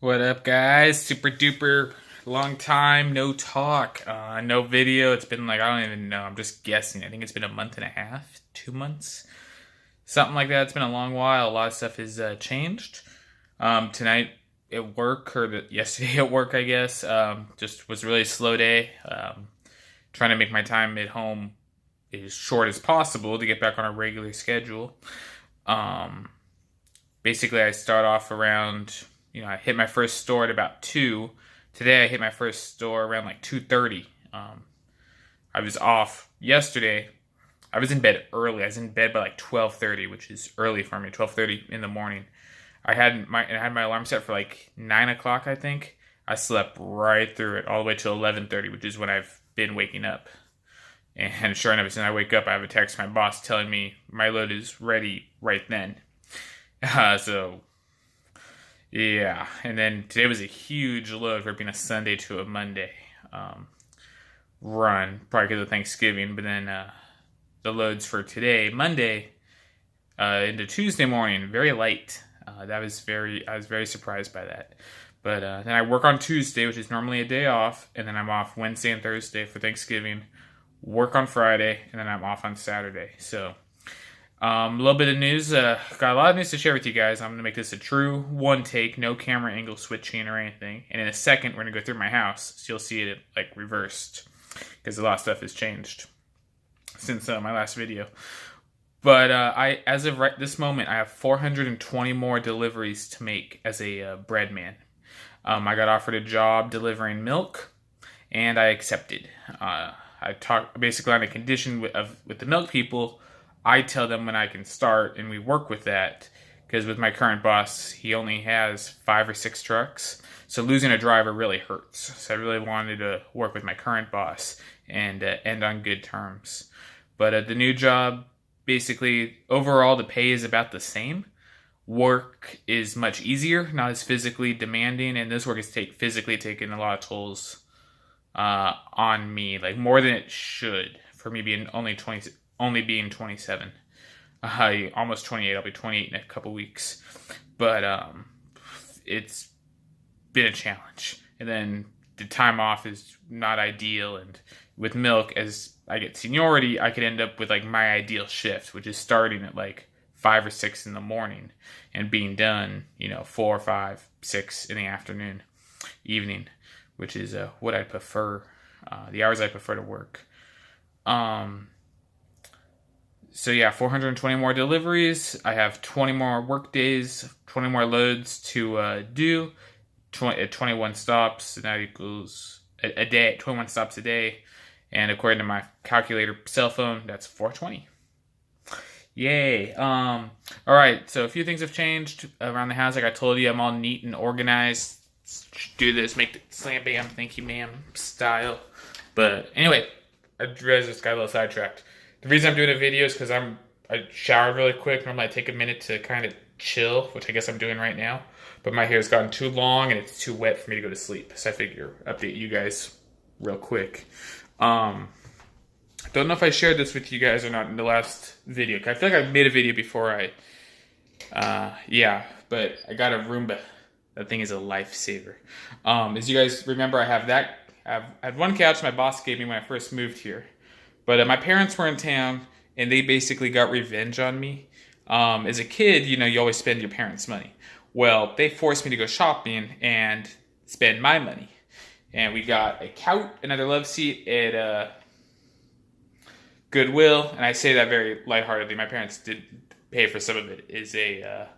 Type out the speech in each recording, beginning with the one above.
What up, guys? Super duper long time no talk, no video. It's been like, I don't even know. I'm just guessing. I think it's been a month and a half, 2 months, something like that. It's been a long while. A lot of stuff has changed. Tonight at work, or yesterday at work, I guess, just was a really slow day. Trying to make my time at home as short as possible to get back on a regular schedule. Um, Basically, I start off around, I hit my first store at about 2. Today I hit my first store around like 2:30. I was off yesterday. I was in bed early. I was in bed by like 12:30, which is early for me, 12:30 in the morning. I had my alarm set for like 9 o'clock, I think. I slept right through it all the way till 11:30, which is when I've been waking up. And sure enough, as soon as I wake up, I have a text from my boss telling me my load is ready right then. So yeah, and then today was a huge load for it being a Sunday to a Monday run, probably because of Thanksgiving. But then the loads for today, Monday, into Tuesday morning, very light. I was very surprised by that. But then I work on Tuesday, which is normally a day off, and then I'm off Wednesday and Thursday for Thanksgiving. Work on Friday, and then I'm off on Saturday. So a little bit of news. Got a lot of news to share with you guys. I'm going to make this a true one take, no camera angle switching or anything. And in a second, we're going to go through my house, so you'll see it like reversed, because a lot of stuff has changed since my last video. But as of this moment, I have 420 more deliveries to make as a bread man. I got offered a job delivering milk, and I accepted. I talked basically on a condition with the milk people. I tell them when I can start, and we work with that. Because with my current boss, he only has 5 or 6 trucks, so losing a driver really hurts. So I really wanted to work with my current boss and end on good terms. But the new job, basically, overall, the pay is about the same. Work is much easier, not as physically demanding, and this work is physically taking a lot of tolls on me, like more than it should for me being only being 27, almost 28. I'll be 28 in a couple weeks, but it's been a challenge. And then the time off is not ideal, and with milk, as I get seniority, I could end up with like my ideal shift, which is starting at like 5 or 6 in the morning and being done, 4, 5, 6 in the evening, which is what I prefer, the hours I prefer to work. So yeah, 420 more deliveries. I have 20 more work days, 20 more loads to do. 21 stops, and that equals a day. 21 stops a day, and according to my calculator cell phone, that's 420. Yay! All right. So a few things have changed around the house. Like I told you, I'm all neat and organized. Do this, make the slam bam, thank you, ma'am style. But anyway, I realized this got a little sidetracked. The reason I'm doing a video is because I showered really quick. Normally I take a minute to kind of chill, which I guess I'm doing right now. But my hair's gotten too long and it's too wet for me to go to sleep. So I figure update you guys real quick. Don't know if I shared this with you guys or not in the last video. I feel like I made a video before but I got a Roomba. That thing is a lifesaver. As you guys remember, I had one couch my boss gave me when I first moved here. But my parents were in town, and they basically got revenge on me. As a kid, you always spend your parents' money. Well, they forced me to go shopping and spend my money. And we got a couch, another love seat at Goodwill. And I say that very lightheartedly. My parents did pay for some of it. Is a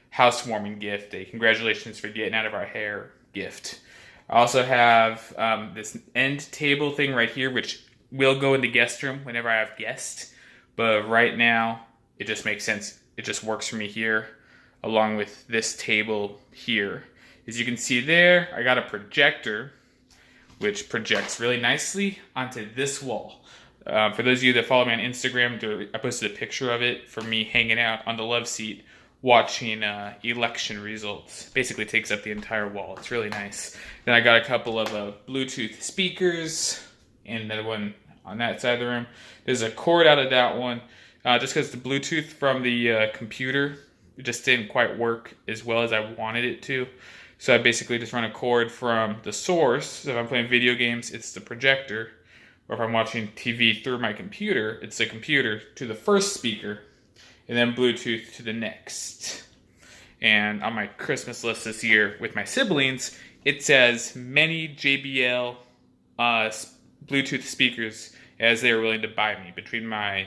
housewarming gift, a congratulations for getting out of our hair gift. I also have this end table thing right here, which will go in the guest room whenever I have guests. But right now, it just makes sense. It just works for me here, along with this table here. As you can see there, I got a projector, which projects really nicely onto this wall. For those of you that follow me on Instagram, I posted a picture of it for me hanging out on the love seat, watching election results. Basically takes up the entire wall. It's really nice. Then I got a couple of Bluetooth speakers and another one on that side of the room. There's a cord out of that one, just because the Bluetooth from the computer just didn't quite work as well as I wanted it to. So I basically just run a cord from the source. So if I'm playing video games, it's the projector. Or if I'm watching TV through my computer, it's the computer to the first speaker, and then Bluetooth to the next. And on my Christmas list this year with my siblings, it says many JBL Bluetooth speakers as they are willing to buy me, between my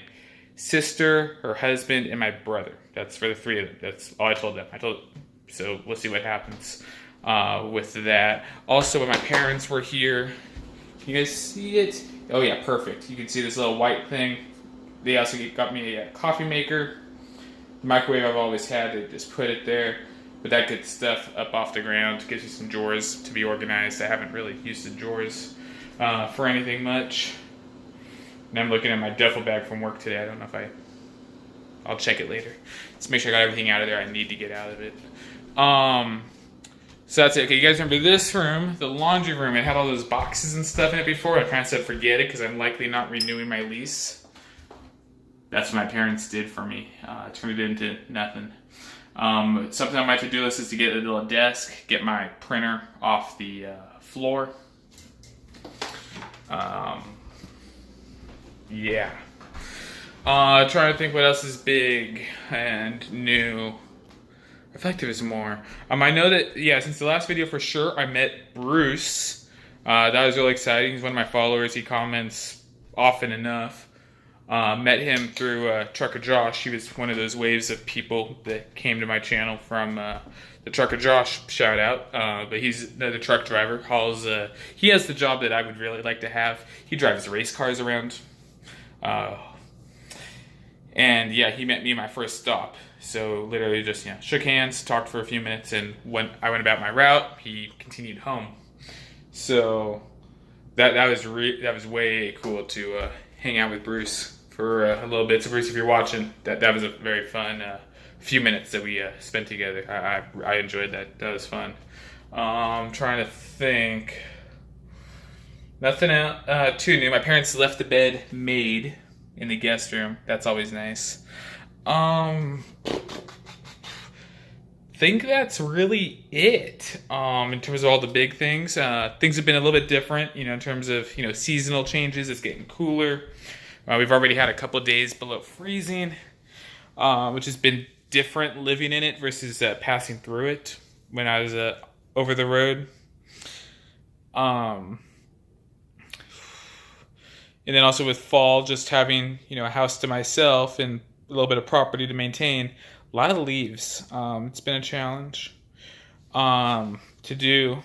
sister, her husband, and my brother. That's for the three of them. That's all I told them. So we'll see what happens with that. Also, when my parents were here, can you guys see it? Oh yeah, perfect. You can see this little white thing. They also got me a coffee maker. Microwave I've always had, they just put it there. But that gets stuff up off the ground, gives you some drawers to be organized. I haven't really used the drawers for anything much. And I'm looking at my duffel bag from work today. I don't know if I'll check it later. Let's make sure I got everything out of there I need to get out of it. So that's it. Okay, you guys remember this room, the laundry room? It had all those boxes and stuff in it before. I kind of said forget it because I'm likely not renewing my lease. That's what my parents did for me. Turned it into nothing. Something on my to-do list is to get a little desk, get my printer off the floor. Yeah. Trying to think what else is big and new. I feel like there was more. I know that, since the last video for sure, I met Bruce. That was really exciting. He's one of my followers. He comments often enough. Met him through Trucker Josh. He was one of those waves of people that came to my channel from the Trucker Josh shout out. But he's the truck driver. He has the job that I would really like to have. He drives race cars around. And yeah, he met me in my first stop. So literally just shook hands, talked for a few minutes, and when I went about my route, he continued home. So that was way cool to hang out with Bruce for a little bit. So Bruce, if you're watching, that was a very fun few minutes that we spent together. I enjoyed that. That was fun. I'm trying to think. Nothing too new. My parents left the bed made in the guest room. That's always nice. Think that's really it. In terms of all the big things, things have been a little bit different. In terms of seasonal changes. It's getting cooler. We've already had a couple days below freezing, which has been different living in it versus passing through it when I was over the road. And then also with fall, just having, a house to myself and a little bit of property to maintain, a lot of leaves. It's been a challenge to do,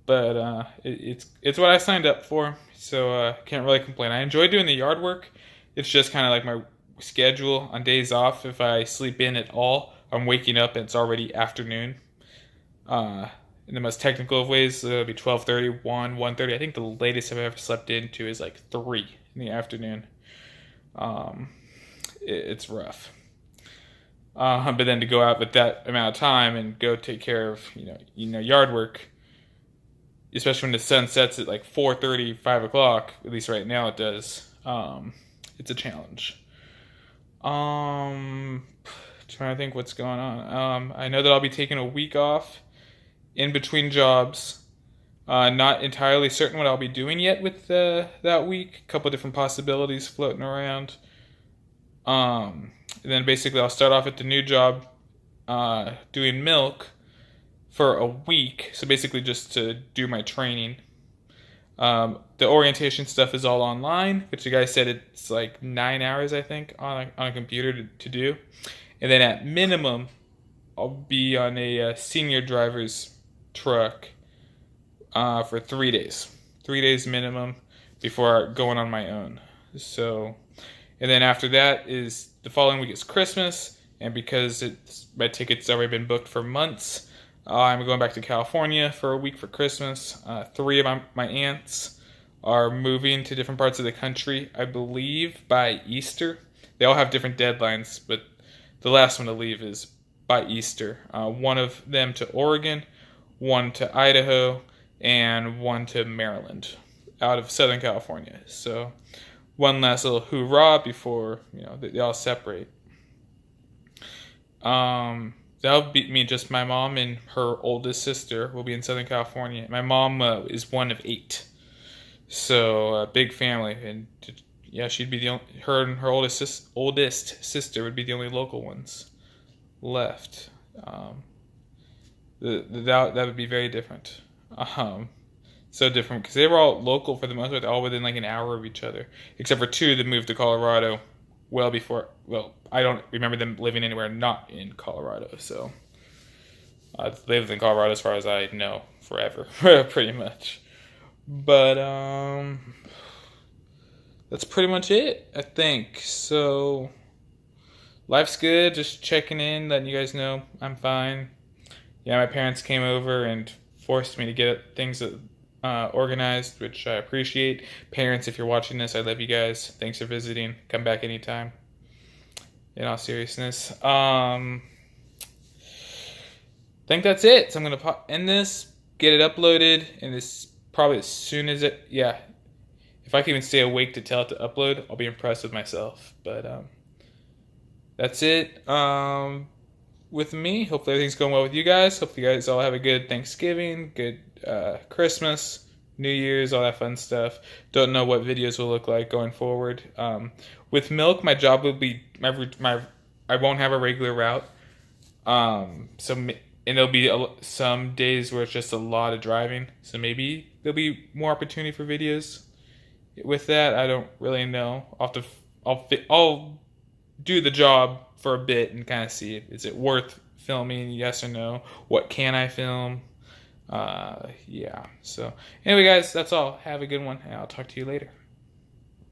but it's what I signed up for, so can't really complain. I enjoy doing the yard work. It's just kind of like my schedule on days off. If I sleep in at all, I'm waking up and it's already afternoon. In the most technical of ways, it'll be 12:30, 1:30. I think the latest I've ever slept into is like 3 in the afternoon. It's rough. But then to go out with that amount of time and go take care of, yard work, especially when the sun sets at like 4:30, 5 o'clock, at least right now it does, it's a challenge. Trying to think what's going on. I know that I'll be taking a week off in between jobs. Not entirely certain what I'll be doing yet with that week. A couple different possibilities floating around. And then basically I'll start off at the new job doing milk for a week. So basically just to do my training. The orientation stuff is all online, which the guy said it's like 9 hours, I think, on a computer to do. And then at minimum, I'll be on a senior driver's truck for 3 days. 3 days minimum before going on my own. So, and then after that is the following week is Christmas, and because my ticket's already been booked for months, I'm going back to California for a week for Christmas. 3 of my aunts are moving to different parts of the country, I believe, by Easter. They all have different deadlines, but the last one to leave is by Easter. One of them to Oregon, one to Idaho, and one to Maryland, out of Southern California. So one last little hoorah before they all separate. that'll be me, just my mom and her oldest sister will be in Southern California. My mom is one of 8, so big family, and yeah, she'd be the only, her and her oldest sister would be the only local ones left. That would be very different. So different because they were all local for the most part, all within like an hour of each other, except for 2 that moved to Colorado well before. Well, I don't remember them living anywhere not in Colorado. So they lived in Colorado as far as I know forever, pretty much. But that's pretty much it, I think. So life's good. Just checking in, letting you guys know I'm fine. Yeah, my parents came over and forced me to get things organized, which I appreciate. Parents, if you're watching this, I love you guys. Thanks for visiting. Come back anytime. In all seriousness, I think that's it. So I'm gonna end this, get it uploaded, and this probably as soon as it. Yeah, if I can even stay awake to tell it to upload, I'll be impressed with myself. But that's it. With me. Hopefully everything's going well with you guys. Hope you guys all have a good Thanksgiving, good Christmas, New Year's, all that fun stuff. Don't know what videos will look like going forward. With Milk, my job will be I won't have a regular route. And there'll be some days where it's just a lot of driving. So maybe there'll be more opportunity for videos. With that, I don't really know. I'll do the job for a bit and kind of see, is it worth filming, yes or no? What can I film? Yeah. So anyway, guys, that's all. Have a good one, and I'll talk to you later.